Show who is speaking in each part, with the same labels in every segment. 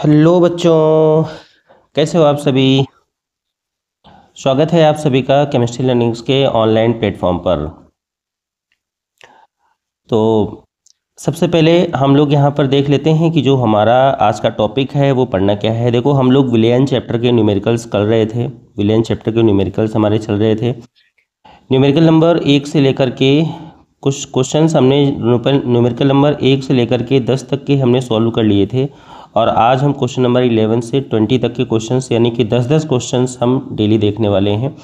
Speaker 1: Hello बच्चों, कैसे हो आप सभी। स्वागत है आप सभी का केमिस्ट्री लर्निंग्स के ऑनलाइन प्लेटफॉर्म पर। तो सबसे पहले हम लोग यहाँ पर देख लेते हैं कि जो हमारा आज का टॉपिक है वो पढ़ना क्या है। देखो, हम लोग विलियन चैप्टर के न्यूमेरिकल्स कर रहे थे। विलियन चैप्टर के न्यूमेरिकल्स हमारे चल रहे थे। न्यूमेरिकल नंबर 1 से लेकर के कुछ क्वेश्चंस हमने न्यूमेरिकल नंबर 1 से लेकर के 10 तक के हमने सॉल्व कर लिए थे। और आज हम क्वेश्चन नंबर 11 से 20 तक के क्वेश्चंस यानी कि 10-10 क्वेश्चंस हम डेली देखने वाले हैं।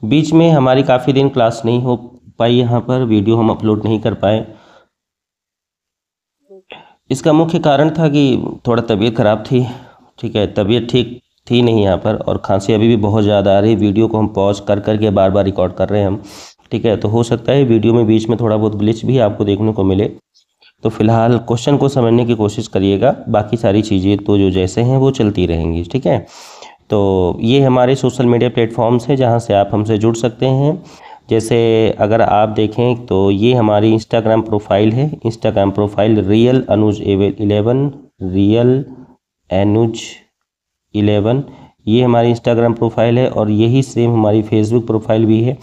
Speaker 1: बीच में हमारी काफ़ी दिन क्लास नहीं हो पाई, यहाँ पर वीडियो हम अपलोड नहीं कर पाए। इसका मुख्य कारण था कि थोड़ा तबीयत ख़राब थी। ठीक है, तबीयत ठीक थी नहीं यहाँ पर, और खांसी अभी भी बहुत ज़्यादा आ रही है। वीडियो को हम पॉज कर करके बार बार रिकॉर्ड कर रहे हैं हम। ठीक है, तो हो सकता है वीडियो में बीच में थोड़ा बहुत ग्लिच भी आपको देखने को मिले। तो फिलहाल क्वेश्चन को समझने की कोशिश करिएगा, बाकी सारी चीज़ें तो जो जैसे हैं वो चलती रहेंगी। ठीक है, तो ये हमारे सोशल मीडिया प्लेटफॉर्म्स हैं जहाँ से आप हमसे जुड़ सकते हैं। जैसे अगर आप देखें तो ये हमारी इंस्टाग्राम प्रोफाइल है। इंस्टाग्राम प्रोफाइल रियल अनुज 11, रियल अनुज 11, ये हमारी इंस्टाग्राम प्रोफाइल है। और यही सेम हमारी फेसबुक प्रोफाइल भी है।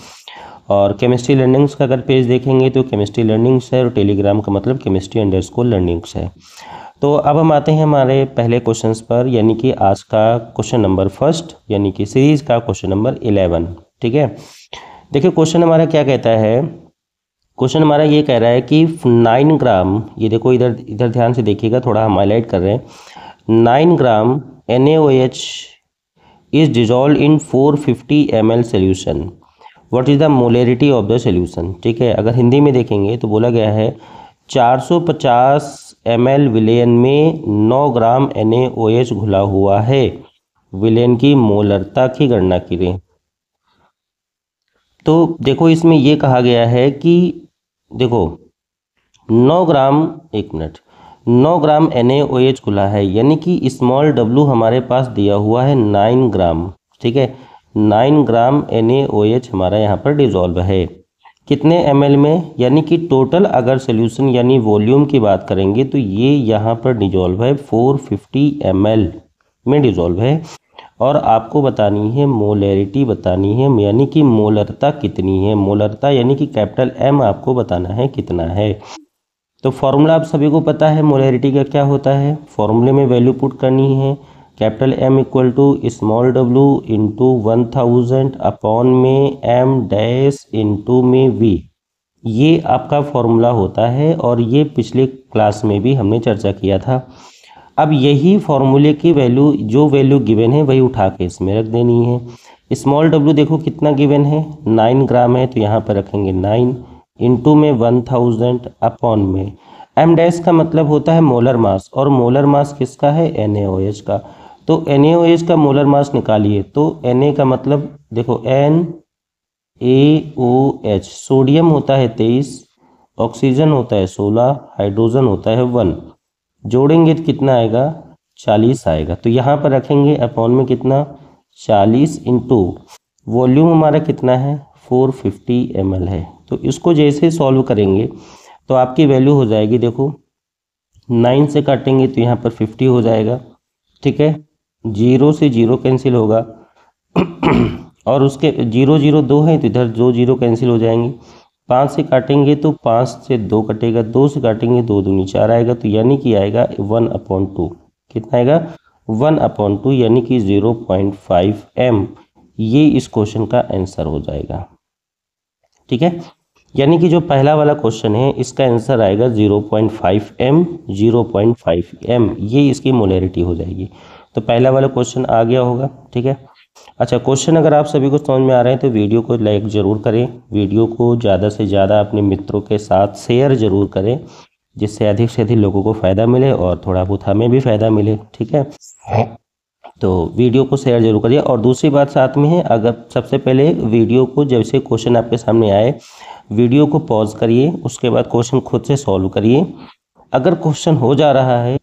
Speaker 1: और केमिस्ट्री लर्निंग्स का अगर पेज देखेंगे तो केमिस्ट्री लर्निंग्स है, और टेलीग्राम का मतलब केमिस्ट्री_लर्निंग्स है। तो अब हम आते हैं हमारे पहले क्वेश्चंस पर, यानी कि आज का क्वेश्चन नंबर फर्स्ट, यानी कि सीरीज का क्वेश्चन नंबर 11। ठीक है, देखिए क्वेश्चन हमारा क्या कहता है। क्वेश्चन हमारा ये कह रहा है कि 9 ग्राम, ये देखो इधर इधर ध्यान से देखिएगा, थोड़ा हम हाईलाइट कर रहे हैं। 9 ग्राम NaOH is dissolve in 450 ml solution. What is the molarity of the solution. ठीक है, अगर हिंदी में देखेंगे तो बोला गया है 450 ml विलेन में 9 ग्राम NaOH घुला हुआ है। विलेन की मोलरता की गणना करें। तो देखो इसमें ये कहा गया है कि देखो 9 ग्राम, एक मिनट, 9 ग्राम NaOH घुला है, यानी कि स्मॉल w हमारे पास दिया हुआ है 9 ग्राम। ठीक है, 9 ग्राम NaOH हमारा यहाँ पर डिजॉल्व है। कितने ml में, यानी कि टोटल अगर सोल्यूशन यानी वॉल्यूम की बात करेंगे तो ये यहाँ पर डिजॉल्व है 450 ml में डिजॉल्व है। और आपको बतानी है मोलरिटी बतानी है, यानी कि मोलरता कितनी है। मोलरता यानी कि कैपिटल M आपको बताना है कितना है। तो फॉर्मूला आप सभी को पता है मोलरिटी का क्या होता है। फॉर्मूले में वैल्यू पुट करनी है, capital M equal to small w into 1000 upon में M डैश इंटू में V। ये आपका फॉर्मूला होता है, और ये पिछले क्लास में भी हमने चर्चा किया था। अब यही फॉर्मूले की वैल्यू, जो वैल्यू गिवन है वही उठा के इसमें रख देनी है। स्मॉल w देखो कितना गिवन है, 9 ग्राम है, तो यहाँ पर रखेंगे 9 इंटू में 1000 अपॉन में M डैश का मतलब होता है मोलर मास, और मोलर मास किसका है, NaOH का। तो NaOH का मोलर मास निकालिए, तो Na का मतलब देखो NaOH, सोडियम होता है 23, ऑक्सीजन होता है 16, हाइड्रोजन होता है 1, जोड़ेंगे तो कितना आएगा, 40 आएगा। तो यहाँ पर रखेंगे अपॉन में कितना, 40 इंटू वॉल्यूम हमारा कितना है, 450 ml है। तो इसको जैसे सॉल्व करेंगे तो आपकी वैल्यू हो जाएगी, देखो 9 से काटेंगे तो यहाँ पर 50 हो जाएगा। ठीक है, 0 से 0 कैंसिल होगा और उसके 0 0 2 है तो इधर 2 0 कैंसिल हो जाएंगे। 5 से काटेंगे तो 5 से 2 कटेगा, 2 से काटेंगे 2 दूनी 4 आएगा, तो यानी कि आएगा 1/2। कितना आएगा, 1/2, यानी कि 0.5 m। ये इस क्वेश्चन का आंसर हो जाएगा। ठीक है, यानी कि जो पहला वाला क्वेश्चन है इसका आंसर आएगा 0.5 m, 0.5 m, ये इसकी मोलरिटी हो जाएगी। तो पहला वाला क्वेश्चन आ गया होगा। ठीक है, अच्छा, क्वेश्चन अगर आप सभी को समझ में आ रहे हैं तो वीडियो को लाइक ज़रूर करें, वीडियो को ज़्यादा से ज़्यादा अपने मित्रों के साथ शेयर ज़रूर करें, जिससे अधिक से अधिक लोगों को फ़ायदा मिले और थोड़ा बहुत हमें भी फ़ायदा मिले। ठीक है, तो वीडियो को शेयर जरूर करिए। और दूसरी बात साथ में है, अगर सबसे पहले वीडियो को जैसे क्वेश्चन आपके सामने आए वीडियो को पॉज करिए, उसके बाद क्वेश्चन खुद से सॉल्व करिए। अगर क्वेश्चन हो जा रहा है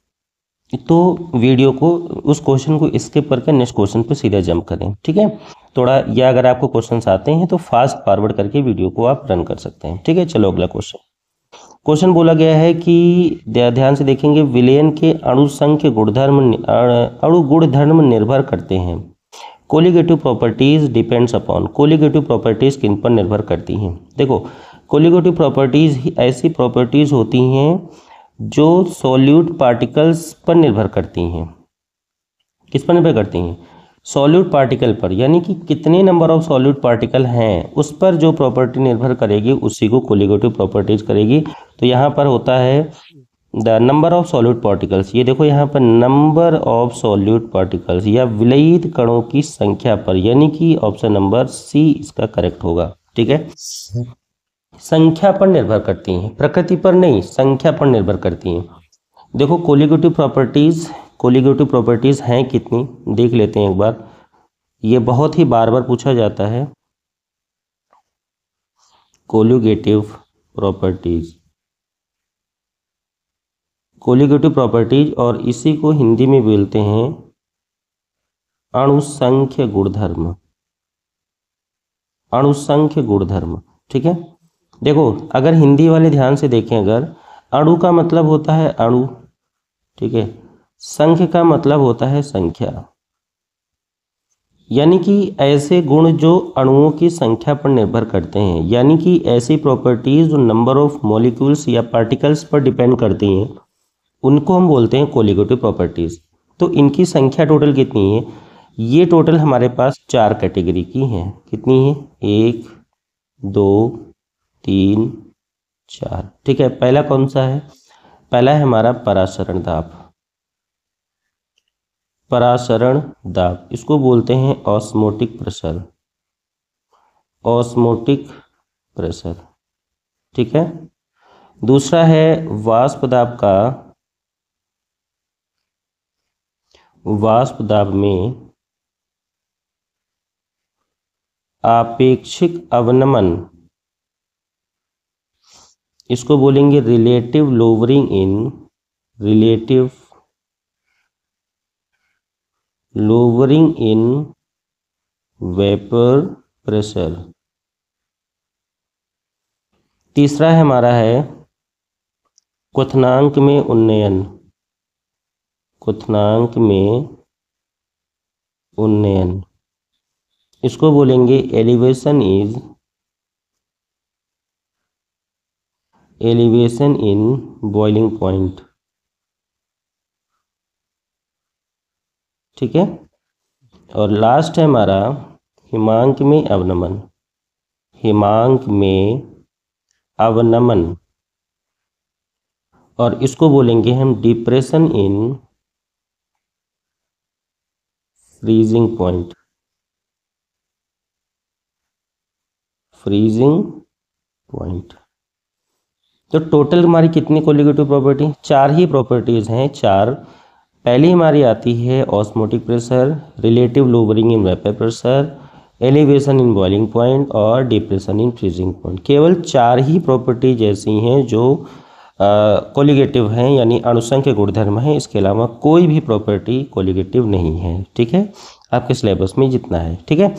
Speaker 1: तो वीडियो को, उस क्वेश्चन को स्किप करके नेक्स्ट क्वेश्चन पे सीधा जंप करें। ठीक है, थोड़ा, या अगर आपको क्वेश्चंस आते हैं तो फास्ट फॉरवर्ड करके वीडियो को आप रन कर सकते हैं। ठीक है, चलो अगला क्वेश्चन। क्वेश्चन बोला गया है कि ध्यान से देखेंगे, विलयन के अणुसंख्य गुणधर्म निर्भर करते हैं। Colligative properties depends upon, colligative properties किन पर निर्भर करती हैं? देखो, कोलिगेटिव प्रॉपर्टीज ऐसी प्रॉपर्टीज होती हैं जो सॉल्यूट पार्टिकल्स पर निर्भर करती हैं। किस पर निर्भर करती हैं? सॉल्यूट पार्टिकल पर, यानी कि कितने नंबर ऑफ सॉल्यूट पार्टिकल हैं उस पर जो प्रॉपर्टी निर्भर करेगी उसी को कोलिगेटिव प्रॉपर्टीज करेगी। तो यहाँ पर होता है the number of solute particles. ये देखो यहाँ पर नंबर ऑफ सॉल्यूट पार्टिकल्स या विलयित कणों की संख्या पर, यानी कि ऑप्शन नंबर सी इसका करेक्ट होगा। ठीक है, संख्या पर निर्भर करती हैं, प्रकृति पर नहीं, संख्या पर निर्भर करती हैं। देखो कोलिगेटिव प्रॉपर्टीज हैं कितनी, देख लेते हैं एक बार। ये बहुत ही बार बार पूछा जाता है, कोलिगेटिव प्रॉपर्टीज, और इसी को हिंदी में बोलते हैं अणुसंख्य गुणधर्म। ठीक है, देखो अगर हिंदी वाले ध्यान से देखें, अगर अणु का मतलब होता है अणु, ठीक है, संख्य का मतलब होता है संख्या, यानी कि ऐसे गुण जो अणुओं की संख्या पर निर्भर करते हैं, यानी कि ऐसी प्रॉपर्टीज जो नंबर ऑफ मॉलिक्यूल्स या पार्टिकल्स पर डिपेंड करती हैं, उनको हम बोलते हैं कोलिगेटिव प्रॉपर्टीज। तो इनकी संख्या टोटल कितनी है? ये टोटल हमारे पास 4 कैटेगरी की हैं। कितनी है? 1 2 3 4। ठीक है, पहला कौन सा है? पहला है हमारा परासरण दाब, इसको बोलते हैं ऑस्मोटिक प्रेशर। ठीक है, दूसरा है वाष्प दाब में आपेक्षिक अवनमन, इसको बोलेंगे relative lowering in vapour pressure. तीसरा है हमारा है क्वथनांक में उन्नयन, इसको बोलेंगे एलिवेशन इन बॉइलिंग पॉइंट। ठीक है, और लास्ट है हमारा हिमांक में अवनमन, और इसको बोलेंगे हम डिप्रेशन इन फ्रीजिंग पॉइंट। तो टोटल हमारी कितनी कोलिगेटिव प्रॉपर्टी? 4 ही प्रॉपर्टीज हैं, 4। पहली हमारी आती है osmotic pressure, relative lowering in vapour pressure, elevation in boiling point और डिप्रेशन इन फ्रीजिंग पॉइंट। केवल 4 ही प्रॉपर्टीज ऐसी हैं जो कोलिगेटिव हैं, यानी अणुसंख्य गुणधर्म है। इसके अलावा कोई भी प्रॉपर्टी कोलिगेटिव नहीं है। ठीक है, आपके सिलेबस में जितना है। ठीक है,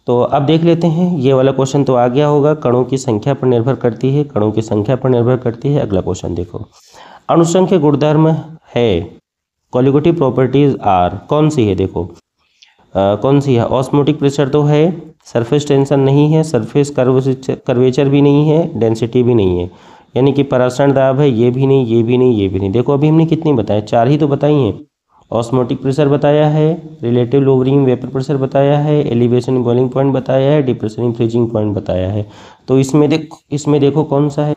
Speaker 1: तो अब देख लेते हैं, ये वाला क्वेश्चन तो आ गया होगा, कणों की संख्या पर निर्भर करती है, अगला क्वेश्चन देखो, अणुसंख्य गुणधर्म है, कोलिगेटिव प्रॉपर्टीज आर, कौन सी है? देखो कौन सी है? ऑस्मोटिक प्रेशर तो है, सरफेस टेंशन नहीं है, सरफेस कर्वेचर भी नहीं है, डेंसिटी भी नहीं है, यानी कि परासरण दाब है, ये भी नहीं। देखो अभी हमने कितनी बताया? 4 ही तो बताई हैं। ऑस्मोटिक प्रेशर बताया है, रिलेटिव लोवरिंग वेपर प्रेशर बताया है, एलिवेशन इन बॉइलिंग पॉइंट बताया है, डिप्रेशन इन फ्रीजिंग पॉइंट बताया है। तो इसमें देखो कौन सा है?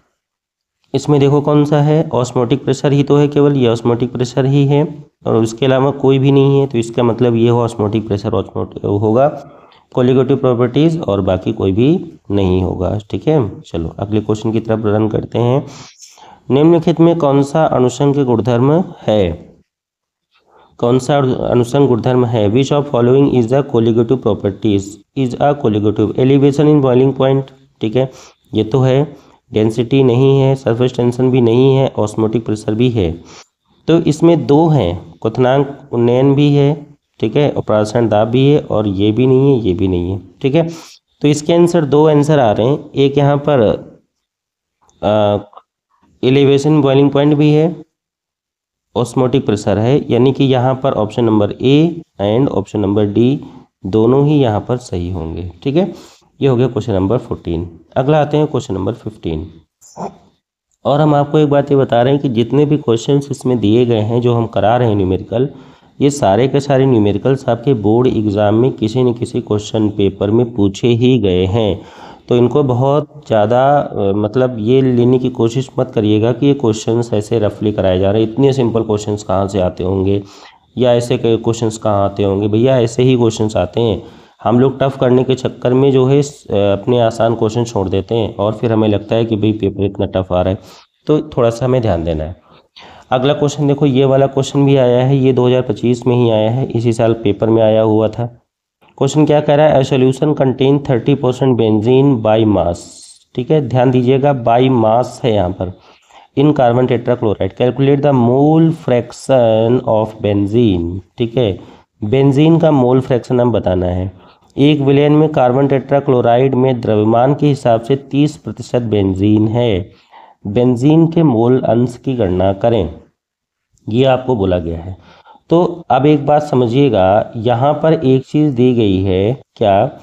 Speaker 1: इसमें देखो कौन सा है? ऑस्मोटिक प्रेशर ही तो है, केवल ये ऑस्मोटिक प्रेशर ही है, और उसके अलावा कोई भी नहीं है। तो इसका मतलब ये हो ऑस्मोटिक प्रेशर होगा, कोलिगेटिव प्रॉपर्टीज, और बाकी कोई भी नहीं होगा। ठीक है, चलो अगले क्वेश्चन की तरफ रन करते हैं। निम्नलिखित में कौन सा अनुसंख्य गुणधर्म है? Which of following is a colligative properties is a colligative? Elevation in boiling point, ठीक है, ये तो है। डेंसिटी नहीं है, सरफेस टेंशन भी नहीं है, ऑस्मोटिक प्रेशर भी है। तो इसमें 2 हैं, क्वथनांक उन्नयन भी है, ठीक है, और परासरण दाब भी है, और ये भी नहीं है। ठीक है, तो इसके आंसर 2 आंसर आ रहे हैं। एक यहाँ पर एलिवेशन बॉइलिंग पॉइंट भी है, ऑस्मोटिक प्रेशर है, यानी कि यहाँ पर option number A and option number D दोनों ही यहाँ पर सही होंगे। ठीक है, ये हो गया क्वेश्चन नंबर 14। अगला आते हैं क्वेश्चन नंबर 15। और हम आपको एक बात ये बता रहे हैं कि जितने भी क्वेश्चंस इसमें दिए गए हैं जो हम करा रहे हैं न्यूमेरिकल, ये सारे के सारे न्यूमेरिकल्स आपके बोर्ड एग्जाम में किसी न किसी क्वेश्चन पेपर में पूछे ही गए हैं। तो इनको बहुत ज़्यादा मतलब ये लेने की कोशिश मत करिएगा कि ये क्वेश्चंस ऐसे रफली कराए जा रहे हैं, इतने सिंपल क्वेश्चंस कहाँ से आते होंगे या ऐसे क्वेश्चंस कहाँ आते होंगे। भैया ऐसे ही क्वेश्चंस आते हैं, हम लोग टफ करने के चक्कर में जो है अपने आसान क्वेश्चन छोड़ देते हैं और फिर हमें लगता है कि भाई पेपर इतना टफ आ रहा है, तो थोड़ा सा हमें ध्यान देना है। अगला क्वेश्चन देखो, ये वाला क्वेश्चन भी आया है, ये 2025 में ही आया है, इसी साल पेपर में आया हुआ था। क्वेश्चन क्या कह रहा है, a solution contain 30% benzene by mass. ठीक है, ध्यान दीजिएगा, बाई मास है यहाँ पर, in carbon tetrachloride, calculate the mole fraction of benzene. ठीक है, बेंजीन का मोल फ्रैक्शन हम बताना है। एक विलेन में कार्बन टेट्राक्लोराइड में द्रव्यमान के हिसाब से 30% बेंजीन है, बेंजीन के मोल अंश की गणना करें, ये आपको बोला गया है। तो अब एक बात समझिएगा, यहाँ पर एक चीज़ दी गई है, क्या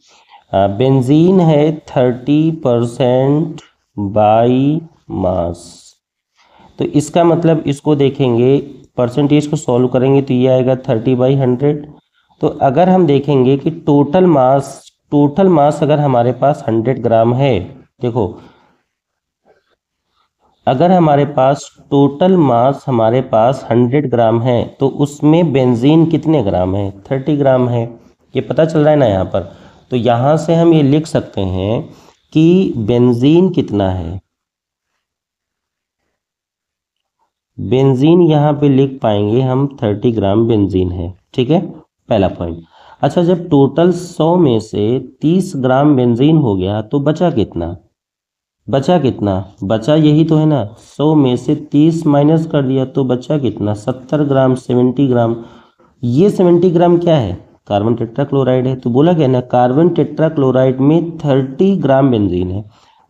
Speaker 1: बेंजीन है 30% बाई मास। तो इसका मतलब इसको देखेंगे, परसेंटेज को सॉल्व करेंगे तो ये आएगा 30/100। तो अगर हम देखेंगे कि टोटल मास अगर हमारे पास 100 ग्राम है, देखो अगर हमारे पास टोटल मास हमारे पास 100 ग्राम है तो उसमें बेंजीन कितने ग्राम है, 30 ग्राम है, ये पता चल रहा है ना यहाँ पर। तो यहाँ से हम ये लिख सकते हैं कि बेंजीन कितना है, बेंजीन यहाँ पे लिख पाएंगे हम 30 ग्राम बेंजीन है। ठीक है, पहला पॉइंट। अच्छा, जब टोटल 100 में से 30 ग्राम बेंजीन हो गया तो बचा कितना, बचा यही तो है ना, 100 में से 30 माइनस कर दिया तो बचा कितना, 70 ग्राम, 70 ग्राम। ये 70 ग्राम क्या है, कार्बन टेट्राक्लोराइड है। तो बोला गया ना, कार्बन टेट्राक्लोराइड में 30 ग्राम बेंजीन है,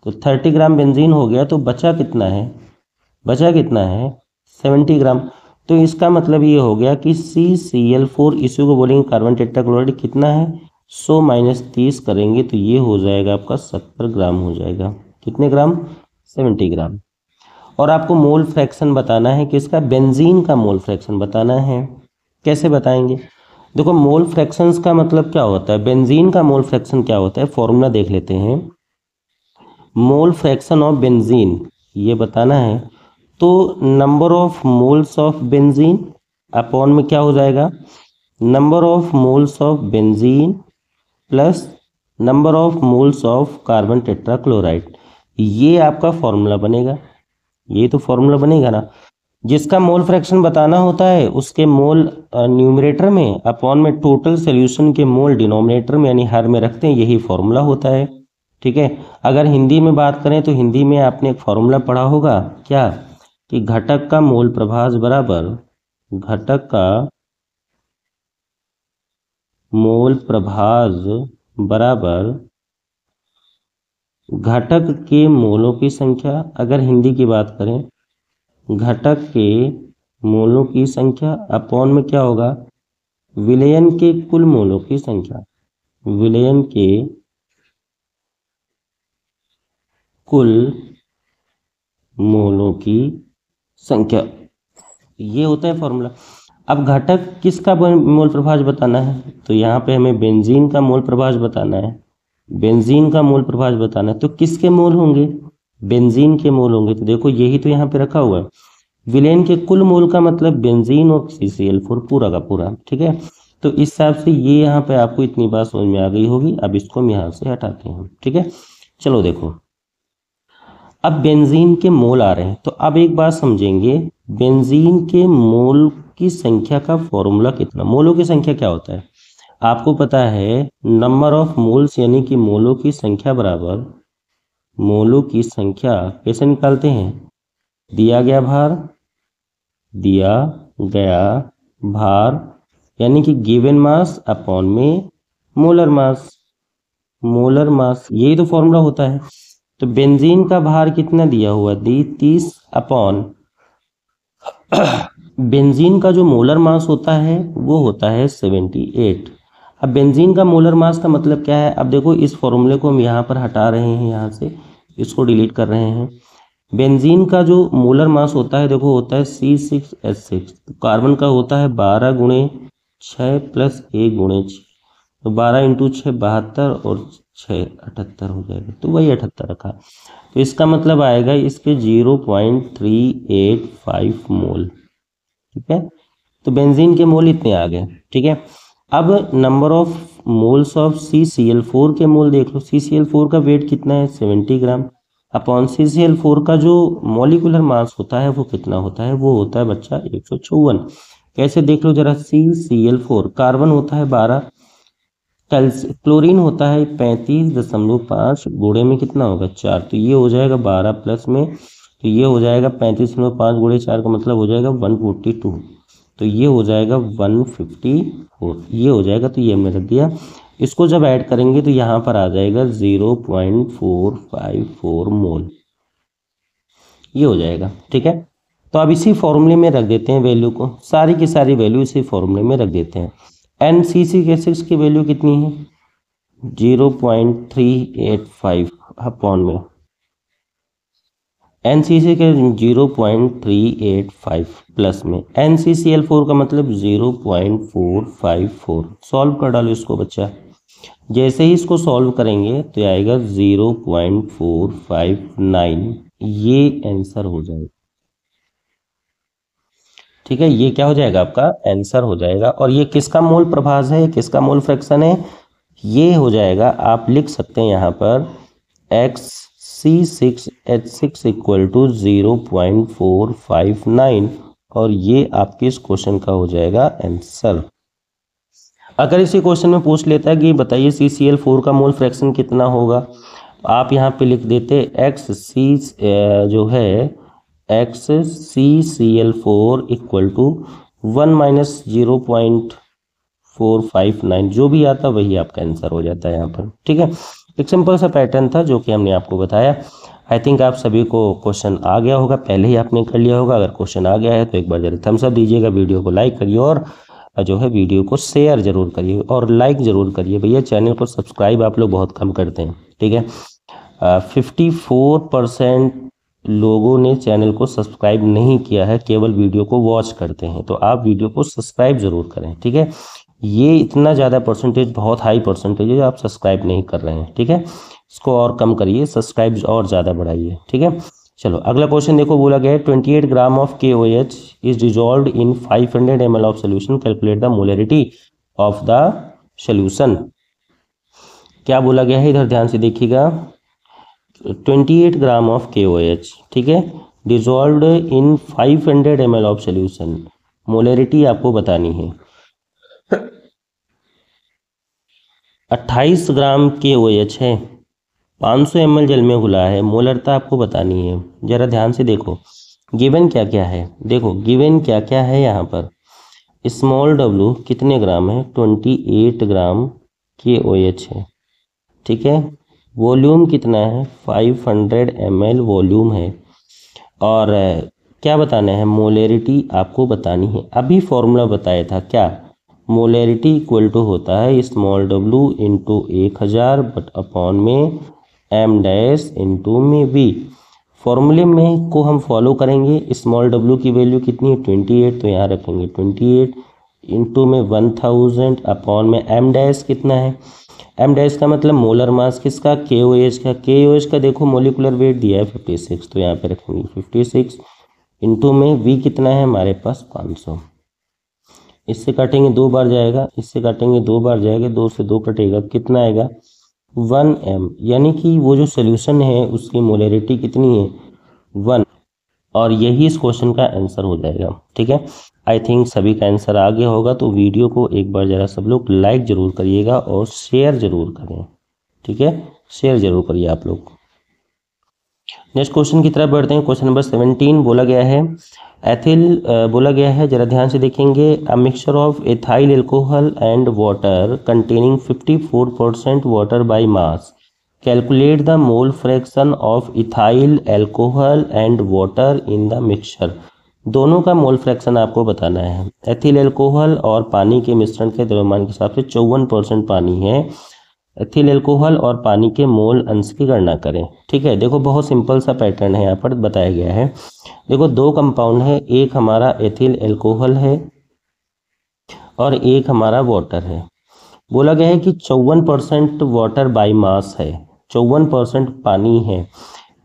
Speaker 1: तो 30 ग्राम बेंजीन हो गया तो बचा कितना है, 70 ग्राम। तो इसका मतलब ये हो गया कि CCl4, इसी को बोलेंगे कार्बन टेट्राक्लोराइड, कितना है, 100 माइनस 30 करेंगे तो ये हो जाएगा आपका 70 ग्राम हो जाएगा। कितने ग्राम, 70 ग्राम। और आपको मोल फ्रैक्शन बताना है, किसका, बेंजीन का मोल फ्रैक्शन बताना है। कैसे बताएंगे, देखो मोल फ्रैक्शंस का मतलब क्या होता है, बेंजीन का मोल फ्रैक्शन क्या होता है, फॉर्मूला देख लेते हैं। मोल फ्रैक्शन ऑफ बेंजीन ये बताना है, तो number of moles of benzene upon में क्या हो जाएगा, number of moles of benzene plus number of moles of carbon tetrachloride, ये आपका फॉर्मूला बनेगा। ये तो फॉर्मूला बनेगा ना, जिसका मोल फ्रैक्शन बताना होता है उसके मोल न्यूमरेटर में अपॉन में टोटल सॉल्यूशन के मोल डिनोमिनेटर में यानी हर में रखते हैं, यही फॉर्मूला होता है। ठीक है, अगर हिंदी में बात करें तो हिंदी में आपने एक फॉर्मूला पढ़ा होगा, क्या, कि घटक का मोल प्रभाज बराबर घटक का मोल प्रभाज बराबर घटक के मोलों की संख्या। अगर हिंदी की बात करें, घटक के मोलों की संख्या अपॉन में क्या होगा, विलयन के कुल मोलों की संख्या, विलयन के कुल मोलों की संख्या, ये होता है फॉर्मूला। अब घटक किसका मोल प्रभाज बताना है, तो यहाँ पे हमें बेंजीन का मोल प्रभाज बताना है, बेंजीन का मोल प्रभाज बताना है, तो किसके मोल होंगे, बेंजीन के मोल होंगे। तो देखो यही तो यहाँ पे रखा हुआ है, विलेन के कुल मोल का मतलब बेंजीन और CCl4 पूरा का पूरा। ठीक है, तो इस हिसाब से ये यहाँ पे आपको इतनी बात समझ में आ गई होगी। अब इसको हम यहाँ से हटाते हैं। ठीक है, चलो देखो, अब बेंजीन के मोल आ रहे हैं, तो अब एक बात समझेंगे, बेंजीन के मोल की संख्या का फॉर्मूला कितना, मोलों की संख्या क्या होता है, आपको पता है, नंबर ऑफ मोल्स यानी कि मोलों की संख्या बराबर मोलों की संख्या कैसे निकालते हैं, दिया गया भार यानी कि गिवन मास अपॉन में मोलर मास, यही तो फॉर्मूला होता है। तो बेंजीन का भार कितना दिया हुआ, दी 30 अपॉन बेंजीन का जो मोलर मास होता है वो होता है 78। अब बेंजीन का मोलर मास का मतलब क्या है, अब देखो इस फॉर्मूले को हम यहाँ पर हटा रहे हैं, यहाँ से इसको डिलीट कर रहे हैं। बेंजीन का जो मोलर मास होता है देखो होता है C6H6, तो कार्बन का होता है 12 गुणे 6 प्लस 1 गुणे 6, तो 12 इंटू 6 72 और 6 78 हो जाएगा, तो वही 78 रखा। तो इसका मतलब आएगा इसके 0.385 मोल। ठीक है, तो बेंजीन के मोल इतने आ गए। ठीक है, अब number of moles of CCl4 के मोल देख लो। CCl4 का वेट कितना है 70 ग्राम, अपॉन CCl4 का जो मॉलिक्यूलर मास होता है वो कितना होता है, वो होता है बच्चा 154। कैसे देख लो जरा, CCl4 कार्बन होता है 12, क्लोरीन होता है 35.5, गुणे में कितना होगा 4, तो ये हो जाएगा 12 प्लस में, तो ये हो जाएगा 35.5 गुणे 4 का मतलब हो जाएगा 142, तो ये हो जाएगा 154, ये हो जाएगा, तो ये हमने रख दिया। इसको जब ऐड करेंगे तो यहाँ पर आ जाएगा 0.454 मोल, ये हो जाएगा। ठीक है, तो अब इसी फॉर्मूले में रख देते हैं वैल्यू को, सारी की सारी वैल्यू इसी फॉर्मूले में रख देते हैं। NCC6 की वैल्यू कितनी है 0.385 अपॉन में NCC के 0.385 प्लस में NCCl4 का मतलब 0.454। सॉल्व कर डालो इसको बच्चा, जैसे ही इसको सॉल्व करेंगे तो आएगा 0.459, ये आंसर हो जाएगा। ठीक है, ये क्या हो जाएगा आपका आंसर हो जाएगा। और ये किसका मोल प्रभाज है, किसका मोल फ्रैक्शन है, ये हो जाएगा, आप लिख सकते हैं यहाँ पर XC6H6 इक्वल टू 0.459, और ये आपके इस क्वेश्चन का हो जाएगा आंसर। अगर इसी क्वेश्चन में पूछ लेता है कि बताइए CCl4 का मोल फ्रैक्शन कितना होगा, आप यहाँ पे लिख देते XC जो है XCCl4 इक्वल टू 1 माइनस 0.459, जो भी आता वही आपका आंसर हो जाता है यहाँ पर। ठीक है, एक सिंपल सा पैटर्न था जो कि हमने आपको बताया। आई थिंक आप सभी को क्वेश्चन आ गया होगा, पहले ही आपने कर लिया होगा। अगर क्वेश्चन आ गया है तो एक बार जरूर थम्स अप दीजिएगा, वीडियो को लाइक करिए और जो है वीडियो को शेयर जरूर करिए और लाइक जरूर करिए। भैया चैनल को सब्सक्राइब आप लोग बहुत कम करते हैं। ठीक है, 54% लोगों ने चैनल को सब्सक्राइब नहीं किया है, केवल वीडियो को वॉच करते हैं, तो आप वीडियो को सब्सक्राइब जरूर करें। ठीक है, ये इतना ज़्यादा परसेंटेज, बहुत हाई परसेंटेज है जो आप सब्सक्राइब नहीं कर रहे हैं। ठीक है, इसको और कम करिए, सब्सक्राइब और ज़्यादा बढ़ाइए। ठीक है, चलो अगला क्वेश्चन देखो, बोला गया है 28 gram of KOH is dissolved in 500 ml of solution, calculate the molarity of the solution. क्या बोला गया है, इधर ध्यान से देखिएगा, 28 ग्राम ऑफ KOH, ठीक है, dissolved in 500 ml of solution, molarity आपको बतानी है। 28 ग्राम KOH है, 500 ml जल में घुला है, मोलरता आपको बतानी है। जरा ध्यान से देखो गिवन क्या क्या है, देखो गिवन क्या क्या है यहाँ पर। स्मॉल w कितने ग्राम है, 28 ग्राम KOH है। ठीक है, वॉल्यूम कितना है, 500 ml वॉल्यूम है, और क्या बताना है, मोलरिटी आपको बतानी है। अभी फॉर्मूला बताया था क्या, मोलरिटी इक्वल टू होता है small w into 1000 but upon में m डैश इंटू में v। फॉर्मूले में को हम फॉलो करेंगे। स्मॉल w की वैल्यू कितनी है 28, तो यहाँ रखेंगे 28 इंटू में 1000 अपॉन में m डैश कितना है, m डैश का मतलब मोलर मास किसका, KOH का। KOH का देखो मोलिकुलर वेट दिया है 56, तो यहाँ पे रखेंगे 56 इंटू में v कितना है हमारे पास 500। इससे काटेंगे 2 बार जाएगा, इससे काटेंगे 2 बार जाएगा, 2 से 2 कटेगा, कितना आएगा 1m, यानी कि वो जो सोल्यूशन है उसकी मोलरिटी कितनी है 1, और यही इस क्वेश्चन का आंसर हो जाएगा। ठीक है, आई थिंक सभी का आंसर आ गया होगा, तो वीडियो को एक बार जरा सब लोग लाइक जरूर करिएगा और शेयर जरूर करें। ठीक है, शेयर जरूर करिए आप लोग। नेक्स्ट क्वेश्चन की तरफ बढ़ते हैं। क्वेश्चन नंबर 17 बोला गया है एथिल बोला गया है, जरा ध्यान से देखेंगे। A mixture of ethyl alcohol and water containing 54% water by mass calculate the mole fraction of ethyl alcohol and water in the mixture. दोनों का मोल फ्रैक्शन आपको बताना है। एथिल अल्कोहल और पानी के मिश्रण के द्रव्यमान के हिसाब से 54% पानी है। एथिल अल्कोहल और पानी के मोल अंश की गणना करें। ठीक है, देखो बहुत सिंपल सा पैटर्न है, यहाँ पर बताया गया है। देखो दो कंपाउंड है, एक हमारा एथिल अल्कोहल है और एक हमारा वाटर है। बोला गया है कि 54% वाटर बाई मास है, 54% पानी है।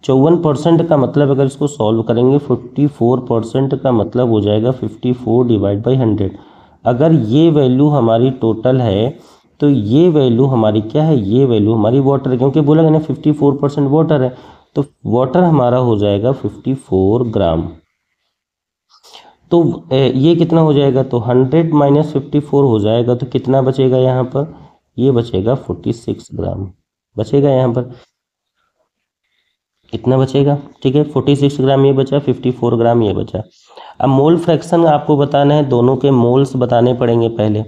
Speaker 1: 54% का मतलब अगर इसको सॉल्व करेंगे 54% का मतलब हो जाएगा 54 डिवाइड बाई 100। अगर ये वैल्यू हमारी टोटल है तो ये वैल्यू हमारी क्या है, ये वैल्यू हमारी वाटर है, क्योंकि बोला गया ना 54% वाटर है, तो वाटर हमारा हो जाएगा 54 ग्राम। तो ये कितना हो जाएगा, तो 100 माइनस 54 हो जाएगा, तो कितना बचेगा यहाँ पर, ये बचेगा 46 ग्राम बचेगा यहाँ पर, कितना बचेगा। ठीक है, 46 ग्राम ये बचा, 54 ग्राम ये बचा। अब मोल फ्रैक्शन आपको बताना है, दोनों के मोल्स बताने पड़ेंगे पहले।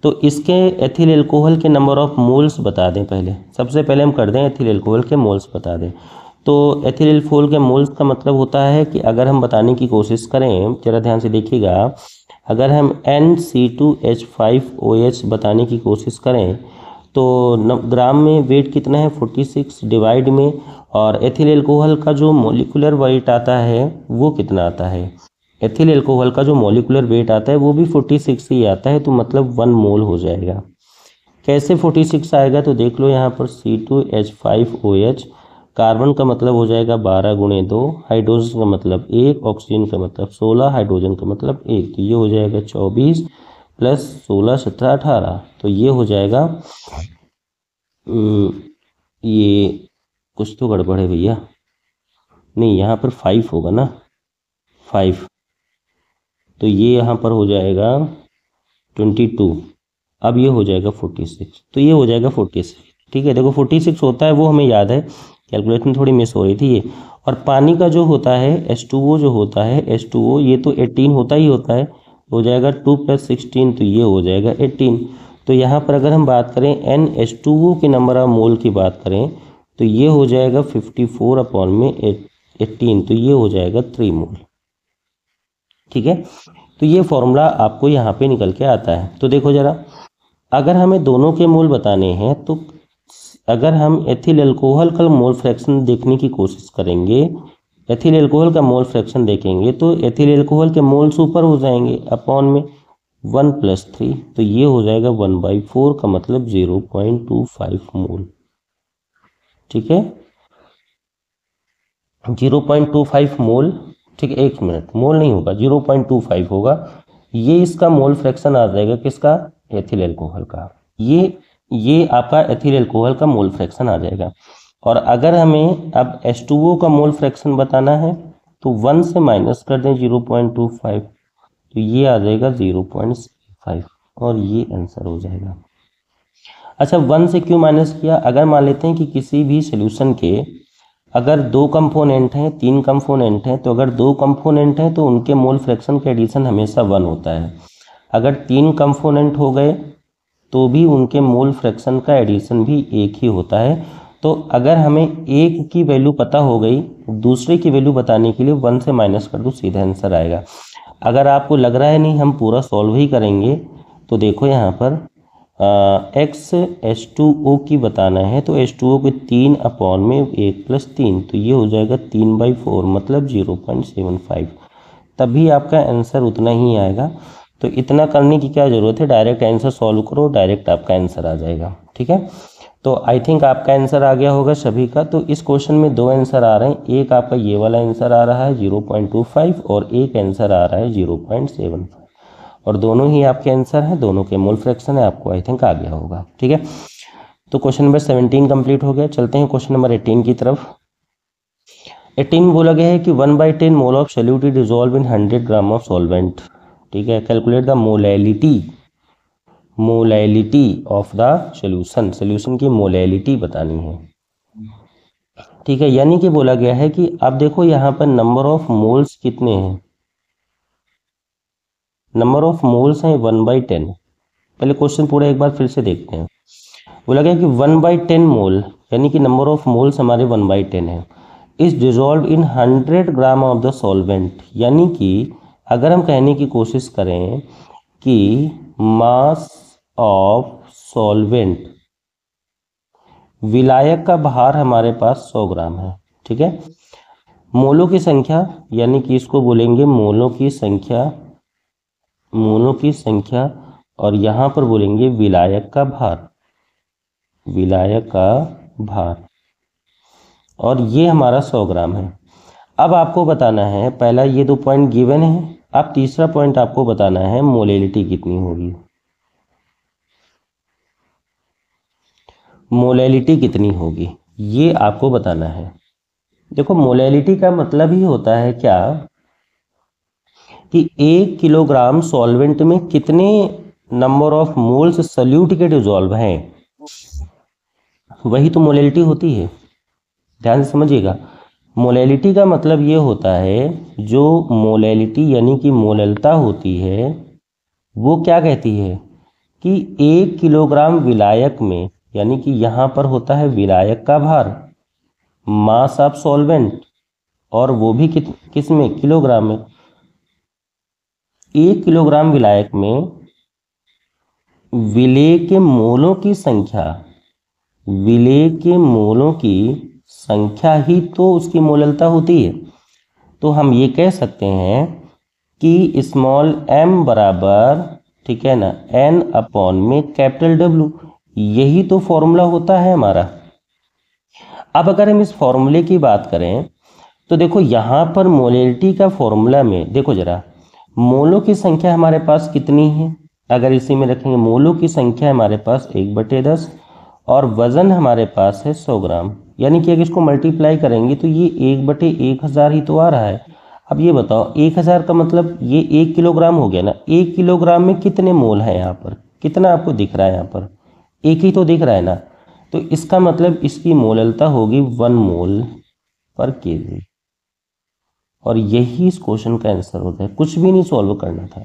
Speaker 1: तो इसके एथिल अल्कोहल के नंबर ऑफ मोल्स बता दें पहले, सबसे पहले हम कर दें एथिल अल्कोहल के मोल्स बता दें। तो एथिल अल्कोहल के मोल्स का मतलब होता है कि अगर हम बताने की कोशिश करें, जरा ध्यान से देखिएगा, अगर हम NC2H5OH बताने की कोशिश करें तो ग्राम में वेट कितना है 46 डिवाइड में, और एथिल अल्कोहल का जो मोलिकुलर वेट आता है वो कितना आता है, एथिल अल्कोहल का जो मोलिकुलर वेट आता है वो भी 46 ही आता है, तो मतलब 1 मोल हो जाएगा। कैसे 46 आएगा, तो देख लो यहाँ पर C2H5OH, कार्बन का मतलब हो जाएगा 12 गुणे 2, हाइड्रोजन का मतलब 1, ऑक्सीजन का मतलब 16, हाइड्रोजन का मतलब 1, तो ये हो जाएगा 24 प्लस 16 17 18, तो ये हो जाएगा ये कुछ तो गड़बड़ है भैया, नहीं यहाँ पर 5 होगा ना, 5, तो ये यहाँ पर हो जाएगा 22, अब ये हो जाएगा 46, तो ये हो जाएगा 46। ठीक है, देखो 46 होता है वो हमें याद है, कैलकुलेशन थोड़ी मिस हो रही थी ये। और पानी का जो होता है H2O जो होता है H2O, ये तो 18 होता ही होता है, हो जाएगा 2 + 16, तो ये हो जाएगा 18। तो यहाँ पर अगर हम बात करें NH2O के नंबर ऑफ मोल की बात करें तो ये हो जाएगा 54 अपॉन में 18, तो ये हो जाएगा 3 मोल। ठीक है, तो ये फॉर्मूला आपको यहाँ पे निकल के आता है। तो देखो जरा, अगर हमें दोनों के मोल बताने हैं तो अगर हम एथिल अल्कोहल का मोल फ्रैक्शन देखने की कोशिश करेंगे, एथिल अल्कोहल का मोल फ्रैक्शन देखेंगे तो एथिल अल्कोहल के मोल्स ऊपर हो जाएंगे अपॉन में 1 + 3, तो ये हो जाएगा 1/4 का मतलब 0.25 मोल। ठीक है, 0.25 मोल। ठीक है, 1 मिनट, मोल नहीं होगा, 0.25 होगा, ये इसका मोल फ्रैक्शन आ जाएगा किसका, एथिल अल्कोहल का। ये आपका एथिल अल्कोहल का मोल फ्रैक्शन आ जाएगा। और अगर हमें अब H2O का मोल फ्रैक्शन बताना है तो 1 से माइनस कर दें 0.25, तो ये आ जाएगा 0.5, और ये आंसर हो जाएगा। अच्छा, 1 से क्यों माइनस किया, अगर मान लेते हैं कि किसी भी सोल्यूशन के अगर 2 कंपोनेंट हैं 3 कंपोनेंट हैं, तो अगर 2 कंपोनेंट हैं तो उनके मोल फ्रैक्शन का एडिशन हमेशा 1 होता है। अगर 3 कंपोनेंट हो गए तो भी उनके मोल फ्रैक्शन का एडिशन भी 1 ही होता है। तो अगर हमें एक की वैल्यू पता हो गई, दूसरे की वैल्यू बताने के लिए 1 से माइनस कर दो, सीधा आंसर आएगा। अगर आपको लग रहा है नहीं हम पूरा सॉल्व ही करेंगे, तो देखो यहाँ पर H2O की बताना है, तो H2O के 3 अपॉन में 1 + 3, तो ये हो जाएगा 3/4 मतलब 0.75, तभी आपका आंसर उतना ही आएगा। तो इतना करने की क्या ज़रूरत है, डायरेक्ट आंसर सॉल्व करो, डायरेक्ट आपका आंसर आ जाएगा। ठीक है, तो आई थिंक आपका आंसर आ गया होगा सभी का। तो इस क्वेश्चन में 2 आंसर आ रहे हैं, एक आपका ये वाला आंसर आ रहा है 0.25 और एक आंसर आ रहा है 0.75, और दोनों ही आपके आंसर हैं, दोनों के मोल फ्रैक्शन है, आपको आई थिंक आ गया होगा। ठीक है, तो क्वेश्चन नंबर 17 कंप्लीट हो गया। चलते हैं क्वेश्चन नंबर 18 की तरफ। 18 बोला गया है कि 1/10 mole of solute dissolve in 100 gram of solvent. ठीक है, calculate the molality of the solution की मोलैलिटी बतानी है। ठीक है, यानी कि बोला गया है कि अब देखो यहाँ पर नंबर ऑफ मोल्स कितने हैं, नंबर ऑफ मोल्स हैं 1/10। पहले क्वेश्चन पूरा एक बार फिर से देखते हैं। बोला गया कि 1/10 मोल यानी कि नंबर ऑफ मोल्स हमारे 1/10 है, is dissolve in 100 gram of the solvent. यानी कि अगर हम कहने की कोशिश करें कि मास ऑफ सॉल्वेंट, विलायक का भार हमारे पास 100 ग्राम है, ठीक है। मोलों की संख्या, यानी कि इसको बोलेंगे मोलों की संख्या, मोलों की संख्या, और यहाँ पर बोलेंगे विलायक का भार, विलायक का भार, और ये हमारा 100 ग्राम है। अब आपको बताना है, पहला ये 2 पॉइंट गिवन है, अब तीसरा पॉइंट आपको बताना है मोलेलिटी कितनी होगी, मोलेलिटी कितनी होगी ये आपको बताना है। देखो मोलेलिटी का मतलब ही होता है क्या कि 1 किलोग्राम सॉल्वेंट में कितने नंबर ऑफ मोल्स सल्यूट के डिजॉल्व हैं, वही तो मोलेलिटी होती है। ध्यान से समझिएगा, मोलेलिटी का मतलब ये होता है, जो मोलेलिटी यानी कि मोललता होती है, वो क्या कहती है कि 1 किलोग्राम विलायक में, यानी कि यहाँ पर होता है विलायक का भार, मास ऑफ सॉल्वेंट, और वो भी किस में, किलोग्राम में। 1 किलोग्राम विलायक में विलेय के मोलों की संख्या, विलेय के मोलों की संख्या ही तो उसकी मोललता होती है। तो हम ये कह सकते हैं कि स्मॉल m बराबर, ठीक है ना, n अपॉन में कैपिटल W, यही तो फॉर्मूला होता है हमारा। अब अगर हम इस फॉर्मूले की बात करें तो देखो यहाँ पर मोलेलिटी का फॉर्मूला में देखो जरा, मोलों की संख्या हमारे पास कितनी है, अगर इसी में रखेंगे, मोलों की संख्या हमारे पास 1/10 और वजन हमारे पास है 100 ग्राम, यानी कि अगर इसको मल्टीप्लाई करेंगे तो ये 1/1000 ही तो आ रहा है। अब ये बताओ 1000 का मतलब ये 1 किलोग्राम हो गया ना, 1 किलोग्राम में कितने मोल हैं, यहाँ पर कितना आपको दिख रहा है, यहाँ पर एक ही तो दिख रहा है ना, तो इसका मतलब इसकी मोललता होगी 1 मोल पर केजी, और यही इस क्वेश्चन का आंसर होता है, कुछ भी नहीं सॉल्व करना था।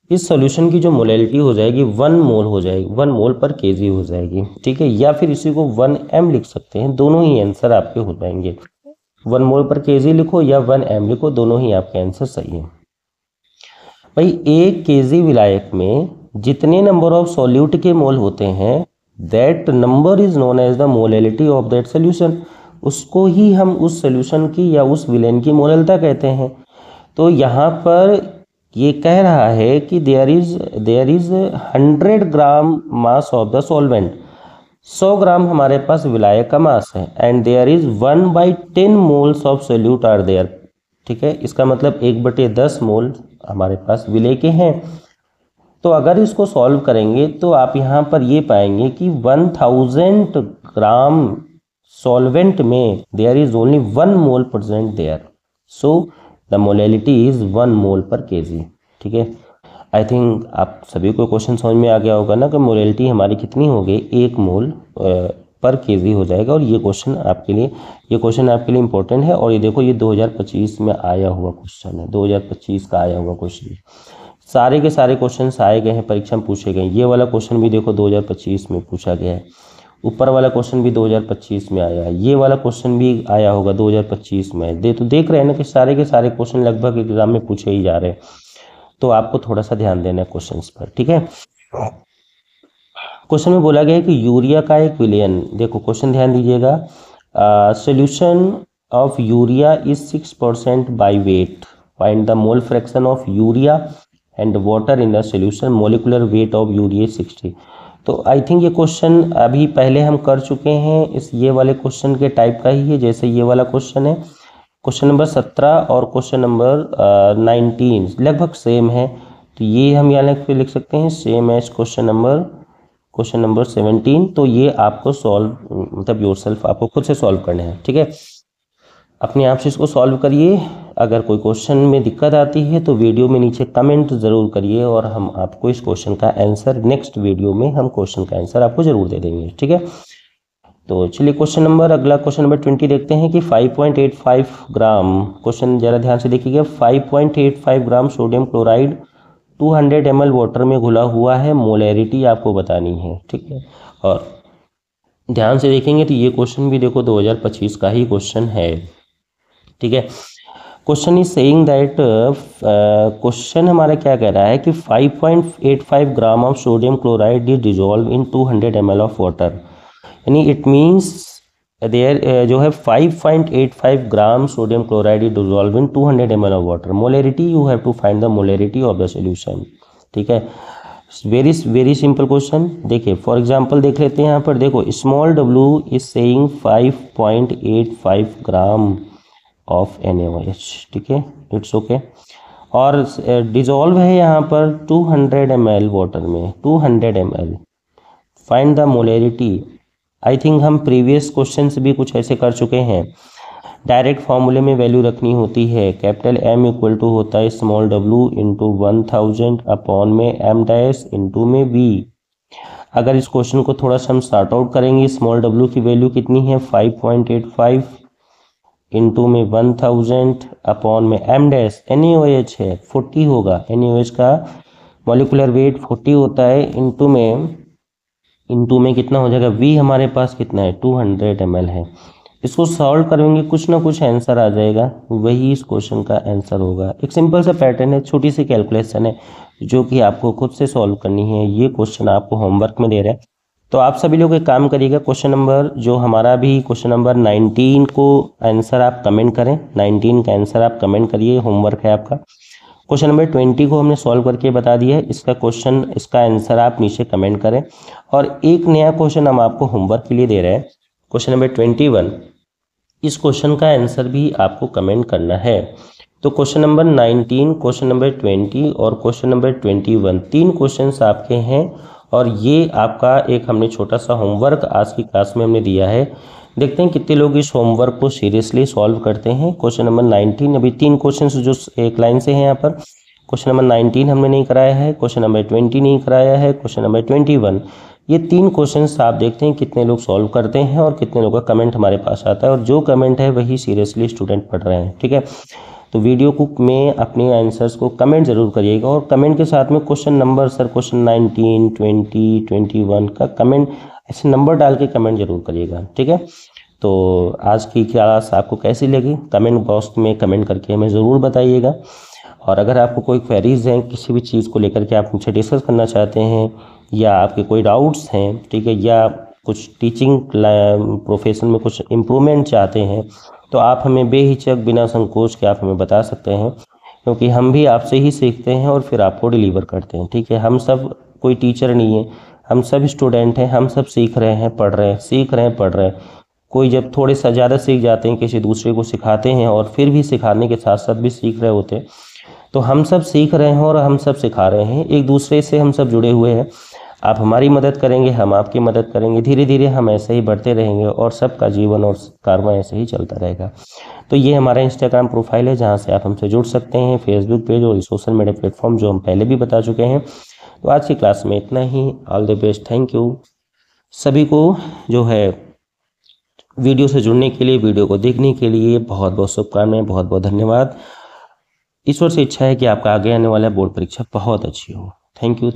Speaker 1: इस सॉल्यूशन की जो मोलेलिटी हो जाएगी 1 मोल हो जाएगी, 1 मोल पर केजी हो जाएगी, ठीक है, या फिर इसी को 1m लिख सकते हैं, दोनों ही आंसर आपके हो जाएंगे। 1 मोल पर केजी लिखो या 1m लिखो, दोनों ही आपके आंसर सही है। भाई 1 केजी विलायक में जितने नंबर ऑफ सॉल्यूट के मोल होते हैं, that number is known as the molality of that solution, उसको ही हम उस सोल्यूशन की या उस विलेन की मोललता कहते हैं। तो यहाँ पर ये कह रहा है कि there is 100 gram mass of the solvent, 100 gram हमारे पास विलायक का मास है, and there is 1/10 moles of solute are there, ठीक है, इसका मतलब 1/10 मोल हमारे पास विलेय के हैं। तो अगर इसको सॉल्व करेंगे तो आप यहाँ पर ये पाएंगे कि 1000 ग्राम सॉल्वेंट में there is only 1 mole present there, so the molality is 1 mole per KG, ठीक है। आई थिंक आप सभी को क्वेश्चन समझ में आ गया होगा ना कि मोलेलिटी हमारी कितनी हो गई, 1 मोल पर केजी हो जाएगा। और ये क्वेश्चन आपके लिए इंपॉर्टेंट है, और ये देखो ये 2025 में आया हुआ क्वेश्चन है, 2025 का आया हुआ क्वेश्चन, सारे के सारे क्वेश्चन आए गए हैं, परीक्षा में पूछे गए। ये वाला क्वेश्चन भी देखो 2025 में पूछा गया है, ऊपर वाला क्वेश्चन भी 2025 में आया है, ये वाला क्वेश्चन भी आया होगा 2025 में। देख रहे हैं ना कि सारे के सारे क्वेश्चन लगभग एग्जाम में पूछे ही जा रहे हैं, तो आपको थोड़ा सा ध्यान देना है क्वेश्चंस पर, ठीक है। क्वेश्चन में बोला गया है कि यूरिया का एक विलयन, देखो क्वेश्चन ध्यान दीजिएगा, solution of urea is 6% by weight, find the mole fraction of urea and water in the solution, molecular weight of urea 60। तो आई थिंक ये क्वेश्चन अभी पहले हम कर चुके हैं, ये वाले क्वेश्चन के टाइप का ही है, जैसे ये वाला क्वेश्चन है, क्वेश्चन नंबर 17 और क्वेश्चन नंबर 19 लगभग सेम है, तो ये हम यहाँ लिख सकते हैं सेम एज क्वेश्चन नंबर 17। तो ये आपको सॉल्व, मतलब योरसेल्फ आपको खुद से सॉल्व करने हैं, ठीक है, अपने आप से इसको सॉल्व करिए। अगर कोई क्वेश्चन में दिक्कत आती है तो वीडियो में नीचे कमेंट ज़रूर करिए, और हम आपको इस क्वेश्चन का आंसर नेक्स्ट वीडियो में हम क्वेश्चन का आंसर आपको ज़रूर दे देंगे, ठीक है। तो चलिए अगला क्वेश्चन नंबर 20 देखते हैं कि 5.85 ग्राम, क्वेश्चन ज़रा ध्यान से देखिएगा, 5.85 gram sodium chloride 200 ml water में घुला हुआ है, मोलैरिटी आपको बतानी है, ठीक है। और ध्यान से देखेंगे तो ये क्वेश्चन भी देखो 2025 का ही क्वेश्चन है, ठीक है। Question is saying that, question हमारा क्या कह रहा है कि 5.85 gram of sodium chloride is dissolve in 200 ml of water, यानी इट मीन्स देयर जो है 5.85 gram sodium chloride is dissolve in 200 ml of water. Molarity you have to find the molarity of the solution, ठीक है। Very very simple question. देखिए for example देख लेते हैं यहाँ पर, देखो small w is saying 5.85 gram of NaOH, ठीक है, इट्स ओके। और डिजोल्व है यहाँ पर 200 ml वाटर में, 200 ml। Find the molarity. I think हम प्रीवियस क्वेश्चन से भी कुछ ऐसे कर चुके हैं। डायरेक्ट फॉर्मूले में वैल्यू रखनी होती है, कैपिटल M इक्वल टू होता है स्मॉल w इंटू 1000 अपॉन में m डैश इंटू में v। अगर इस क्वेश्चन को थोड़ा सा हम सॉर्ट आउट करेंगे, स्मॉल w की वैल्यू कितनी है 5.85 इंटू में 1000 अपॉन में m डैश NaOH है 40 होगा, NaOH का मॉलिक्यूलर वेट 40 होता है, इंटू में कितना हो जाएगा, v हमारे पास कितना है 200 ml है। इसको सॉल्व करेंगे कुछ ना कुछ आंसर आ जाएगा, वही इस क्वेश्चन का आंसर होगा। एक सिंपल सा पैटर्न है, छोटी सी कैलकुलेशन है जो कि आपको खुद से सॉल्व करनी है। ये क्वेश्चन आपको होमवर्क में दे रहे हैं, तो आप सभी लोग एक काम करिएगा, क्वेश्चन नंबर जो हमारा भी क्वेश्चन नंबर 19 को आंसर आप कमेंट करें, 19 का आंसर आप कमेंट करिए, होमवर्क है आपका। क्वेश्चन नंबर 20 को हमने सॉल्व करके बता दिया है, इसका आंसर आप नीचे कमेंट करें। और एक नया क्वेश्चन हम आपको होमवर्क के लिए दे रहे हैं, क्वेश्चन नंबर 21, इस क्वेश्चन का आंसर भी आपको कमेंट करना है। तो क्वेश्चन नंबर 19, क्वेश्चन नंबर 20 और क्वेश्चन नंबर 21, 3 क्वेश्चंस आपके हैं और ये आपका एक हमने छोटा सा होमवर्क आज की क्लास में हमने दिया है। देखते हैं कितने लोग इस होमवर्क को सीरियसली सॉल्व करते हैं। क्वेश्चन नंबर 19, अभी 3 क्वेश्चंस जो एक लाइन से हैं यहाँ पर। क्वेश्चन नंबर 19 हमने नहीं कराया है, क्वेश्चन नंबर 20 नहीं कराया है, क्वेश्चन नंबर 21, ये 3 क्वेश्चंस आप देखते हैं कितने लोग सॉल्व करते हैं और कितने लोगों का कमेंट हमारे पास आता है, और जो कमेंट है वही सीरियसली स्टूडेंट पढ़ रहे हैं, ठीक है। तो वीडियो को में अपने आंसर्स को कमेंट जरूर करिएगा, और कमेंट के साथ में क्वेश्चन नंबर, सर क्वेश्चन 19, 20, 21 का कमेंट ऐसे नंबर डाल के कमेंट जरूर करिएगा, ठीक है। तो आज की क्लास आपको कैसी लगी कमेंट बॉक्स में कमेंट करके हमें ज़रूर बताइएगा। और अगर आपको कोई क्वेरीज हैं किसी भी चीज़ को लेकर के आप मुझसे डिस्कस करना चाहते हैं, या आपके कोई डाउट्स हैं, ठीक है, या कुछ टीचिंग प्रोफेशन में कुछ इम्प्रूवमेंट चाहते हैं, तो आप हमें बेहिचक बिना संकोच के आप हमें बता सकते हैं, क्योंकि हम भी आपसे ही सीखते हैं और फिर आपको डिलीवर करते हैं, ठीक है। हम सब कोई टीचर नहीं है, हम सब स्टूडेंट हैं, हम सब सीख रहे हैं, पढ़ रहे हैं, सीख रहे हैं, पढ़ रहे हैं। कोई जब थोड़े सा ज़्यादा सीख जाते हैं, किसी दूसरे को सिखाते हैं और फिर भी सिखाने के साथ साथ भी सीख रहे होते हैं, तो हम सब सीख रहे हैं और हम सब सिखा रहे हैं, एक दूसरे से हम सब जुड़े हुए हैं। आप हमारी मदद करेंगे, हम आपकी मदद करेंगे, धीरे धीरे हम ऐसे ही बढ़ते रहेंगे और सबका जीवन और कारवां ऐसे ही चलता रहेगा। तो ये हमारा इंस्टाग्राम प्रोफाइल है जहाँ से आप हमसे जुड़ सकते हैं, फेसबुक पेज और सोशल मीडिया प्लेटफॉर्म जो हम पहले भी बता चुके हैं। तो आज की क्लास में इतना ही। All the best, thank you सभी को जो है वीडियो से जुड़ने के लिए, वीडियो को देखने के लिए बहुत बहुत शुभकामनाएं, बहुत बहुत धन्यवाद। ईश्वर से इच्छा है कि आपका आगे आने वाला बोर्ड परीक्षा बहुत अच्छी हो। Thank you.